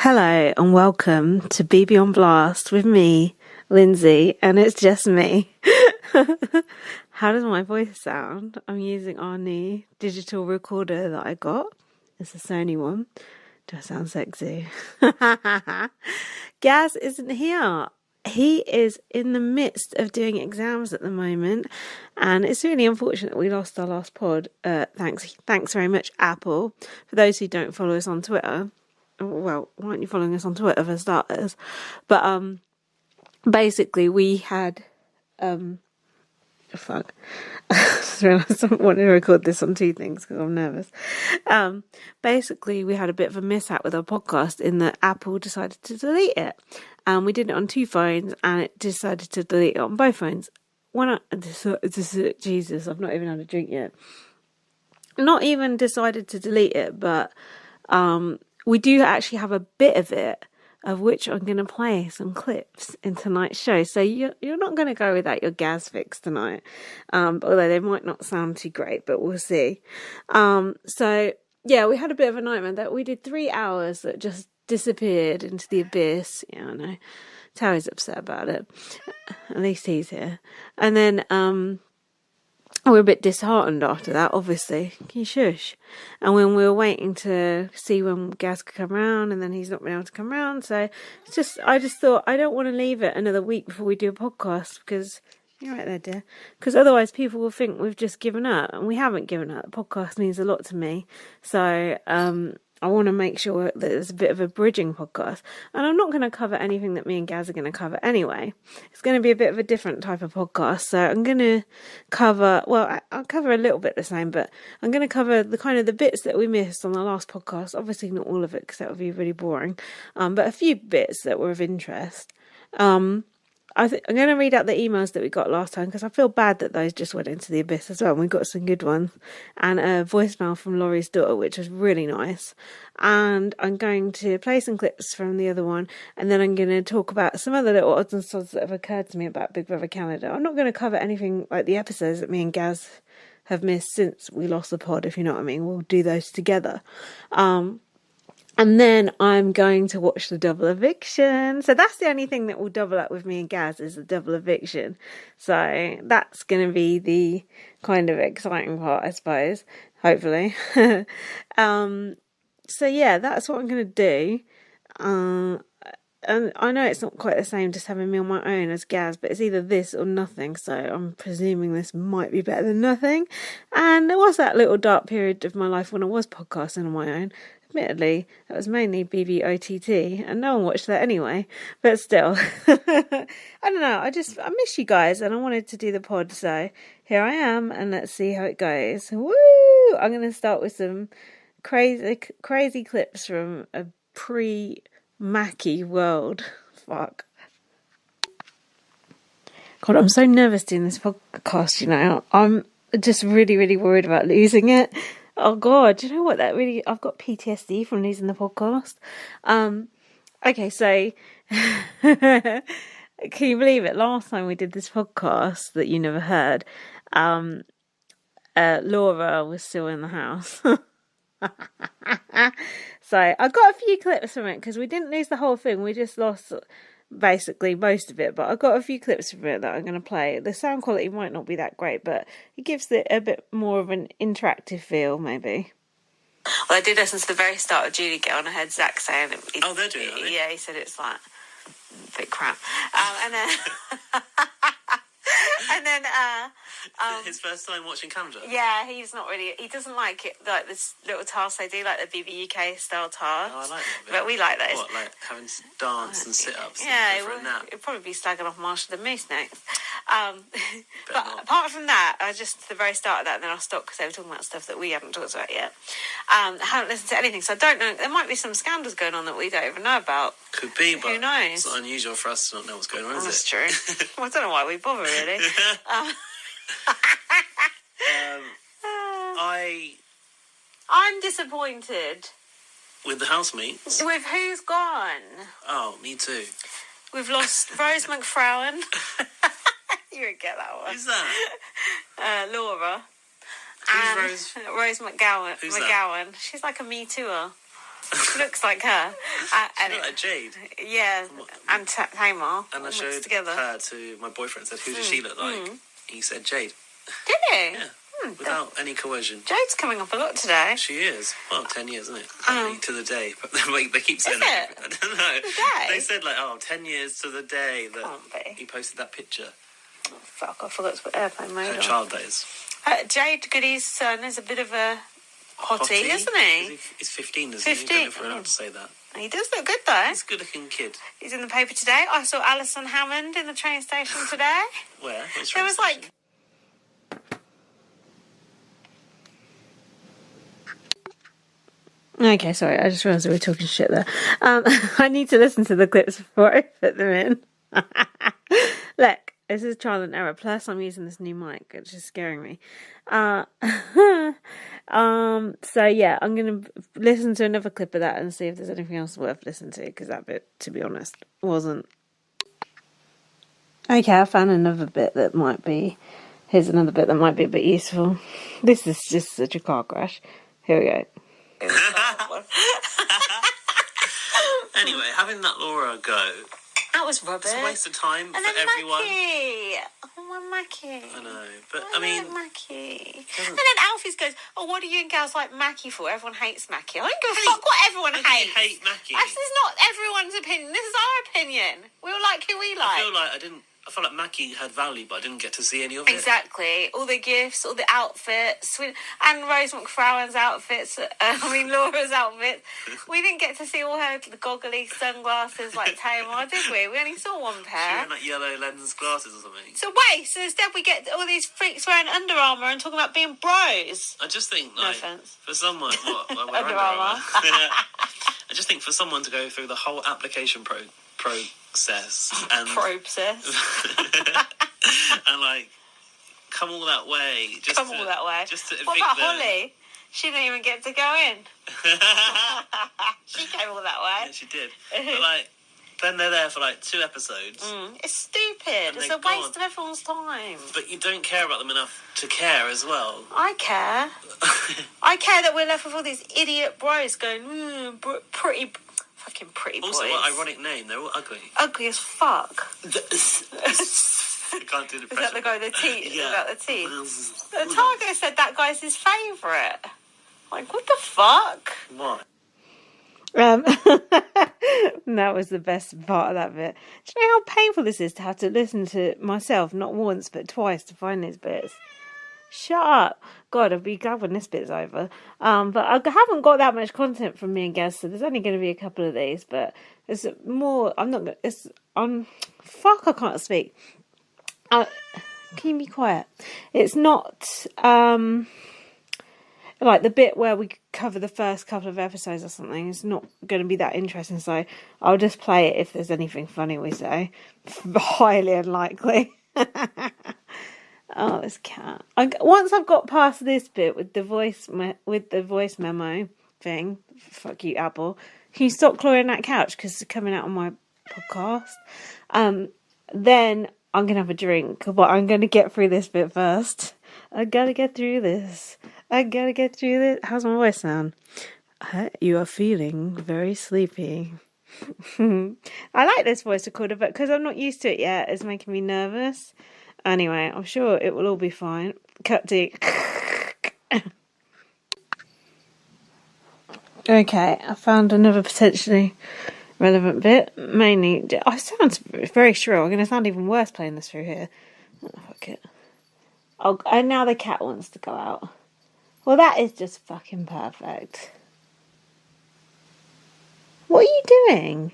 Hello and welcome to BB on Blast with me, Lynsey, and it's just me. How does my voice sound? I'm using our new digital recorder that I got. It's a Sony one. Do I sound sexy? Gaz isn't here. He is in the midst of doing exams at the moment, and it's really unfortunate we lost our last pod. Thanks very much, Apple. For those who don't follow us on Twitter, well, why aren't you following us on Twitter for starters? But basically we had fuck. I just realised I want to record this on two things because I'm nervous. Basically we had a bit of a mishap with our podcast in that Apple decided to delete it. We did it on two phones and it decided to delete it on both phones. Jesus, I've not even had a drink yet. Not even decided to delete it, but we do actually have a bit of it, of which I'm going to play some clips in tonight's show. So you're not going to go without your Gaz fix tonight, although they might not sound too great, but we'll see. So yeah, we had a bit of a nightmare that we did 3 hours that just disappeared into the abyss. Yeah, I know. Terry's upset about it. At least he's here. And then we're a bit disheartened after that, obviously. Can you shush? And when we were waiting to see when Gaz could come round, and then he's not been able to come round, so I just thought I don't want to leave it another week before we do a podcast, because you're right there, dear. Because otherwise people will think we've just given up, and we haven't given up. The podcast means a lot to me, so I want to make sure that there's a bit of a bridging podcast. And I'm not going to cover anything that me and Gaz are going to cover anyway. It's going to be a bit of a different type of podcast. So I'm going to cover, well, I'll cover a little bit the same, but I'm going to cover the kind of the bits that we missed on the last podcast. Obviously not all of it because that would be really boring. But a few bits that were of interest. I'm going to read out the emails that we got last time because I feel bad that those just went into the abyss as well. And we got some good ones. And a voicemail from Laurie's daughter, which was really nice. And I'm going to play some clips from the other one. And then I'm going to talk about some other little odds and sods that have occurred to me about Big Brother Canada. I'm not going to cover anything like the episodes that me and Gaz have missed since we lost the pod, if you know what I mean. We'll do those together. And then I'm going to watch the double eviction. So that's the only thing that will double up with me and Gaz is the double eviction. So that's going to be the kind of exciting part, I suppose. Hopefully. So yeah, that's what I'm going to do. And I know it's not quite the same just having me on my own as Gaz, but it's either this or nothing. So I'm presuming this might be better than nothing. And there was that little dark period of my life when I was podcasting on my own. Admittedly, that was mainly BBOTT, and no one watched that anyway, but still. I don't know, I miss you guys, and I wanted to do the pod, so here I am, and let's see how it goes. Woo! I'm going to start with some crazy clips from a pre-Mackie world. Fuck. God, I'm so nervous doing this podcast, you know. I'm just really, really worried about losing it. Oh God, do you know what? I've got PTSD from losing the podcast. Okay, so can you believe it? Last time we did this podcast that you never heard, Laura was still in the house. So I got a few clips from it because we didn't lose the whole thing. We just lost basically most of it, but I've got a few clips from it that I'm going to play. The sound quality might not be that great, but it gives it a bit more of an interactive feel, maybe. Well, I did listen to the very start of Julie Girl, and I heard Zach saying it. Oh, they're doing it, yeah, he said it's like a bit crap. And then and then his first time watching Canada. Yeah, he doesn't like it, like this little task they do, like the BB UK style task. Oh, I like that bit. But we like those. What, like having to dance and sit-ups? Yeah, and go for a nap? it'll probably be slagging off Marshall the Moose next. But apart from that, the very start of that, and then I'll stop because they were talking about stuff that we haven't talked about yet. I haven't listened to anything, so I don't know. There might be some scandals going on that we don't even know about. Could be, but who knows? It's not unusual for us to not know what's going on, is it? That's true. Well, I don't know why we bother, really. I'm disappointed. With the housemates? With who's gone. Oh, me too. We've lost Rose McFrowan. You would get that one. Who's that? Laura. Who's Rose? Rose McGowan. Who's that? She's like a Me Tooer. looks like her. She looked like Jade. Yeah, and Tamar. And I mixed showed together. her to my boyfriend, said, who does she look like? He said Jade. Did he? Yeah. Without any coercion. Jade's coming up a lot today. She is. Well, 10 years, isn't it? To the day. But they keep saying Is that. it? I don't know. The day? They said, 10 years to the day that Can't be. he posted that picture. Oh, fuck, I forgot to put airplane mode Her on. child days. Jade Goody's son is a bit of a hottie, isn't he? He's 15, isn't he? 15. I don't know if we're allowed to say that. He does look good, though. He's a good-looking kid. He's in the paper today. I saw Alison Hammond in the train station today. Where? Which There was station? Okay, sorry, I just realised we were talking shit there. I need to listen to the clips before I put them in. Look, this is trial and error. Plus, I'm using this new mic, which is scaring me. So yeah, I'm going to listen to another clip of that and see if there's anything else worth listening to, because that bit, to be honest, wasn't. Okay, I found another bit that might be... Here's another bit that might be a bit useful. This is just such a car crash. Here we go. Anyway, having that Laura go, That was rubbish. it's a waste of time And for then everyone. Mackie. Oh, my Mackie. I know, but I I mean, like Mackie. doesn't- And then Alfie's goes, oh, what do you and girls like Mackie for? Everyone hates Mackie. I don't give a fuck what everyone how do you hates. hate Mackie? This is not everyone's opinion. This is our opinion. We all like who we like. I feel like Mackie had value, but I didn't get to see any of it. Exactly. All the gifts, all the outfits, and Rose McFarlane's outfits, Laura's outfits. We didn't get to see all her goggly sunglasses like Tamar, did we? We only saw one She pair. wearing like yellow lens glasses or something. So instead we get all these freaks wearing Under Armour and talking about being bros. I just think, No like, offence. for someone, what? Well, we're Under Under Armour. Armour. I just think for someone to go through the whole application process and and like come all that way, just to evict What about them. Holly? She didn't even get to go in. She came all that way. Yeah, she did. But like, then they're there for like 2 episodes. It's stupid. It's a waste of everyone's time. But you don't care about them enough to care as well. I care. I care that we're left with all these idiot bros going, pretty boys. Also, what ironic name? They're all ugly. Ugly as fuck. I can't do the Is that the guy with the teeth? Yeah. About the teeth? The Target said that guy's his favourite. Like, what the fuck? What? That was the best part of that bit. Do you know how painful this is to have to listen to myself not once but twice to find these bits? Shut up. God, I'll be glad when this bit's over. But I haven't got that much content from me and Gaz, so there's only going to be a couple of these, but it's more, I'm not going to, it's, fuck, I can't speak. Can you be quiet? It's not, like the bit where we cover the first couple of episodes or something. It's not going to be that interesting, so I'll just play it if there's anything funny we say. Highly unlikely. Oh, this cat. Once I've got past this bit with the voice memo thing, fuck you, Apple. Can you stop clawing that couch because it's coming out on my podcast? Then I'm gonna have a drink, but I'm gonna get through this bit first. I gotta get through this. How's my voice sound? You are feeling very sleepy. I like this voice recorder, but because I'm not used to it yet, it's making me nervous. Anyway, I'm sure it will all be fine. Cut to... Okay, I found another potentially relevant bit. Mainly, I sound very shrill. I'm going to sound even worse playing this through here. Oh, fuck it. Oh, and now the cat wants to go out. Well, that is just fucking perfect. What are you doing?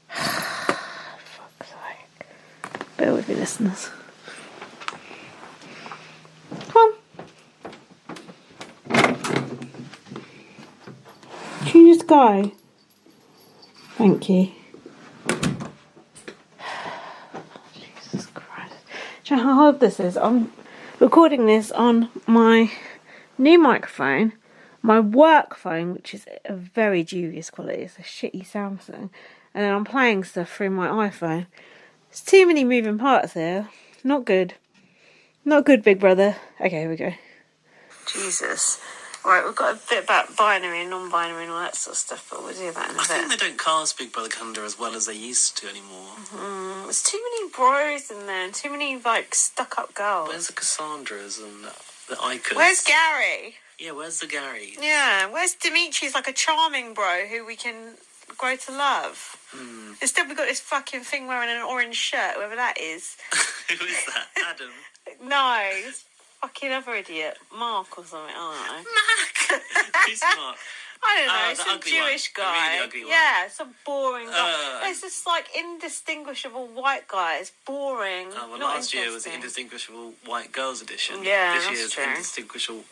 Fuck's sake. Bear with me, listeners. Come on. Can you just go? Thank you. Jesus Christ. Do you know how hard this is? I'm recording this on my new microphone, my work phone, which is a very dubious quality. It's a shitty Samsung. And then I'm playing stuff through my iPhone. There's too many moving parts here. Not good. Not good, big brother. Okay, here we go. Jesus. Right, we've got a bit about binary and non-binary and all that sort of stuff, but we'll do that in a I think bit. they don't cast Big Brother Canada as well as they used to anymore. There's too many bros in there, and too many, like, stuck-up girls. Where's the Cassandras and the Icons? Where's Gary? Yeah, where's the Gary? Yeah, where's Dimitri's, like, a charming bro who we can grow to love? Instead, we've got this fucking thing wearing an orange shirt, whoever that is. Who is that? Adam? No, this fucking other idiot. Mark or something, I don't know. Mark! Who's Mark? I don't know, the some ugly Jewish one. guy. The really ugly one. Yeah, some boring guy. There's this, like, indistinguishable white guy. It's boring. Oh, well, not last year was the interesting. Indistinguishable White Girls edition. Yeah, this that's year's true. Indistinguishable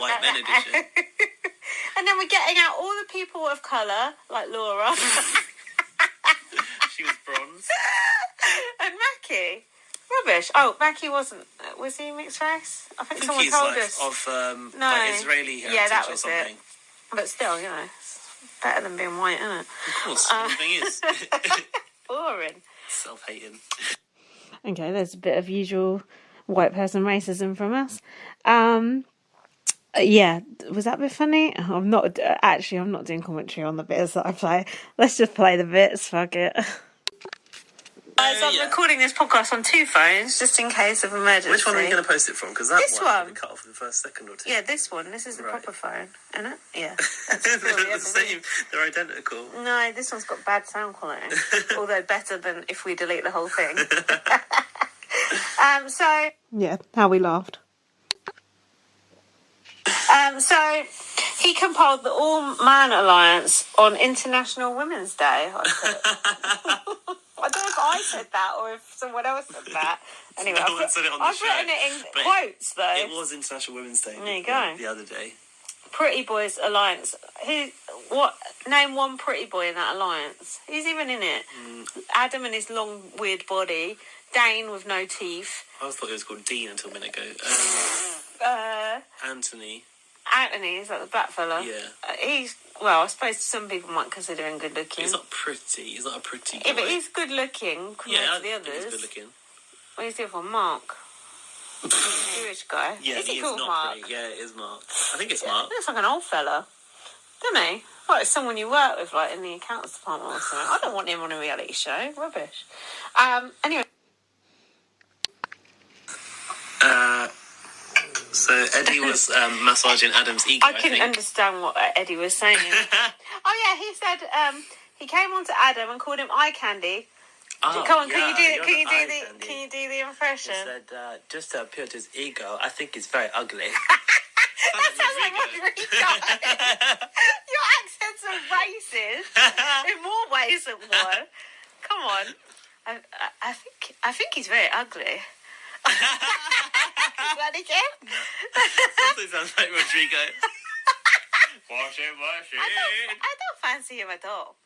White Men edition. And then we're getting out all the people of colour, like Laura. She was bronze. And Mackie. Rubbish. Oh, Mackie wasn't. Was he mixed race? I think someone he's told like us. of No. like Israeli heritage Yeah, that or was something. it. But still, you know, it's better than being white, isn't it? Of course, everything is. Boring. Self-hating. Okay, there's a bit of usual white person racism from us. Yeah, was that a bit funny? I'm not doing commentary on the bits that I play. Let's just play the bits, fuck it. So I'm recording this podcast on 2 phones, just in case of emergency. Which one are you going to post it from? Because that This one one. cut off in the first second or two. Yeah, this one. This is the proper phone, isn't it? Yeah. That's They're still the the other same. They're identical. No, this one's got bad sound quality. Although better than if we delete the whole thing. So... Yeah, how we laughed. So he compiled the All-Man Alliance on International Women's Day. I don't know if I said that or if someone else said that. Anyway, No one said it on the I've show, written it in but quotes, though. It was International Women's Day. There you go. The other day. Pretty Boys Alliance. Name one pretty boy in that alliance. Who's even in it? Adam and his long, weird body. Dane with no teeth. I always thought it was called Dean until a minute ago. Anthony. Anthony, is that the black fella? Yeah. I suppose some people might consider him good looking. He's not pretty. He's not a pretty guy. Yeah, but he's good looking compared to the others. He's good looking. Where's the other one? Mark. He's a Jewish guy. Yeah, is he he called is not Mark? pretty. Yeah, it is Mark. I think it's Mark. He looks like an old fella, doesn't he? Like it's someone you work with, like in the accounts department or something. I don't want him on a reality show. Rubbish. Anyway. So Eddie was massaging Adam's ego. I couldn't understand what Eddie was saying. Oh yeah, he said he came on to Adam and called him eye candy. Oh, Come on, yeah, can you do the impression? He said, just to appeal to his ego, I think he's very ugly. That sounds like Rodrigo. Your accent's so racist in more ways than one. Come on, I think he's very ugly. That again? Something sounds like Rodrigo. Wash it. I don't fancy him at all.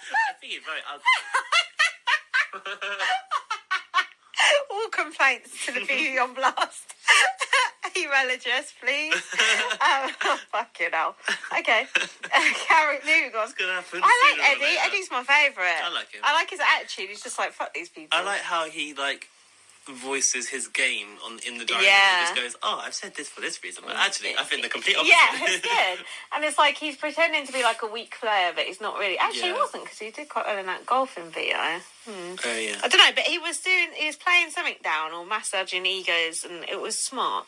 I think he's very ugly. All complaints to the BB on blast. Email address, please. Fucking hell. Okay. Moving on. I like Eddie. Eddie's my favourite. I like him. I like his attitude. He's just like, fuck these people. I like how he, voices his game in the diary. Yeah. He just goes, I've said this for this reason, but actually, I think the complete opposite. Yeah, it's good. And it's like he's pretending to be like a weak player, but he's not really. Actually, he wasn't, because he did quite well in that golfing video. Oh, yeah. I don't know, but he was playing something down or massaging egos, and it was smart.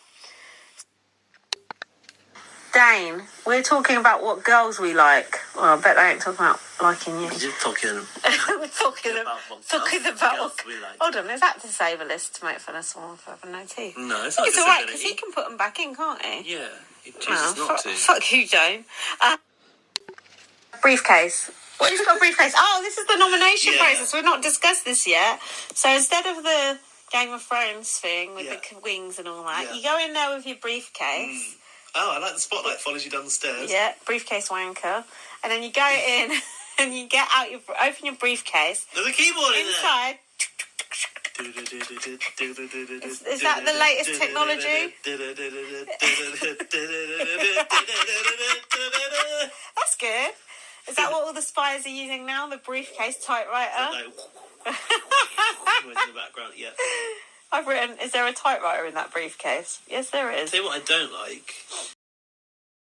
Dane, we're talking about what girls we like. Well, I bet they ain't talking about liking you. You're talking We're talking about girls we like. Hold on, is that to save a list to make fun of someone for having no teeth? No, it's not. It's alright, because he can put them back in, can't he? Yeah, he chooses not to. Fuck you, Dane. Briefcase. What, he's got a briefcase? Oh, this is the nomination process. We've not discussed this yet. So instead of the Game of Thrones thing with the wings and all that, you go in there with your briefcase. Oh, I like the spotlight follows you down the stairs. Yeah, briefcase wanker. And then you go in and you get out open your briefcase. There's a keyboard inside. Is that the latest technology? That's good. Is that what all the spies are using now? The briefcase typewriter? Noise in the background, yeah. I've written, is there a typewriter in that briefcase? Yes, there is. Tell you what I don't like